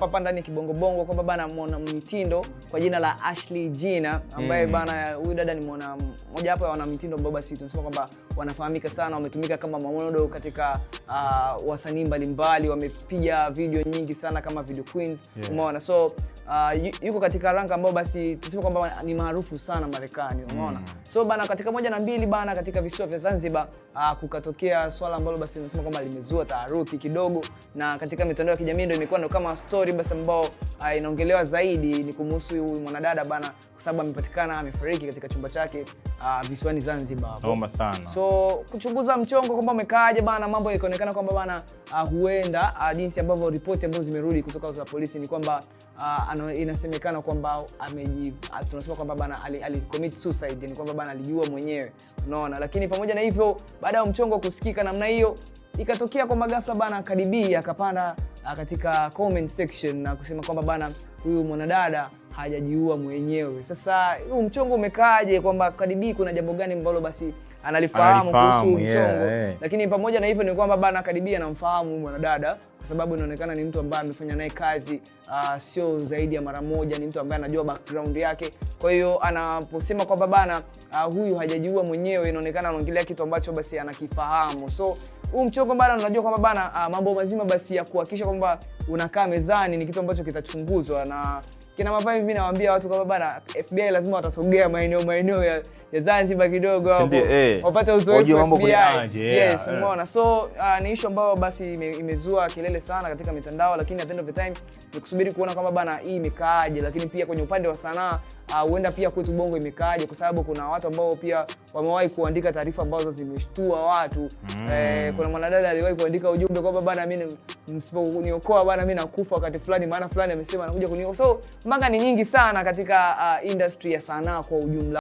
Hapa ndani kibongo bongo kwamba bana mwana mitindo kwa jina la Ashley Gina ambaye bana huyu dada ni mwana mmoja hapo ya wana mitindo ambao basi tunasema kwamba wanafahamika sana, wametumika kama model katika wasanii mbalimbali, wamepiga video nyingi sana kama video queens, umeona. So yuko katika ranka ambao basi tunasema kwamba ni maarufu sana Marekani, umeona. So bana katika 1 na 2 bana katika visiwa vya Zanzibar kukatokea swala ambalo basi tunasema kwamba limezua taharuki kidogo, na katika mitandao ya kijamii ndio imekuwa kama story basi ambao inaongelewa zaidi ni kumhusu huyu mwanadada bana, kwa sababu amepatikana amefariki katika chumba chake visiwani Zanzibar. Noma sana. So kuchunguza mchongo kwamba umekaaje bana, mambo yakaonekana kwamba bana huenda jinsi ambavyo ripoti ambazo zimerudi kutoka kwa polisi ni kwamba inasemekana kwamba tunasema kwamba bana commit suicide, ni kwamba bana alijiua mwenyewe, unaona. Lakini pamoja na hivyo, baada ya mchongo kusikika namna hiyo, ikatokea kwamba ghafla bana Cardi B akapanda katika comment section na kusema kwamba bana huyu mwanadada hajajiua mwenyewe. Sasa huu mchongo umekaaje, kwamba Cardi B kuna jambo gani ambalo basi analifahamu kuhusu mchongo? Lakini pamoja na hivyo ni kwamba bana Cardi B anamfahamu mwanadada kwa sababu inaonekana ni mtu ambaye amefanya naye kazi sio zaidi ya mara moja, ni mtu ambaye anajua background yake. Kwa hiyo anaposema kwamba bana huyu hajajiua mwenyewe, inaonekana anaongelea kitu ambacho basi anakifahamu. So huu mchongo bana unajua kwamba bana mambo mazima basi ya kuhakikisha kwamba unakaa mezani ni kitu ambacho kitachunguzwa, na kina mavazi mimi nawaambia watu kwamba bana FBI lazima watasogea maeneo ya Zanzibar kidogo hapo wapate uzoefu wa FBI. Yes, umeona. So ni issue ambayo basi imezua kelele sana katika mitandao, lakini at the end of the time ni kusubiri kuona kwamba bana hii imekaaje. Lakini pia kwenye upande wa sanaa huenda pia kwetu Bongo imekaaje, kwa sababu kuna watu ambao pia wamewahi kuandika taarifa ambazo zimeshtua watu. Kuna mwanadada aliwahi kuandika ujumbe kwamba bana mimi msiponiokoa bana mimi nakufa wakati fulani, maana fulani amesema anakuja kuniokoa. So manga ni nyingi sana katika industry ya sanaa kwa ujumla.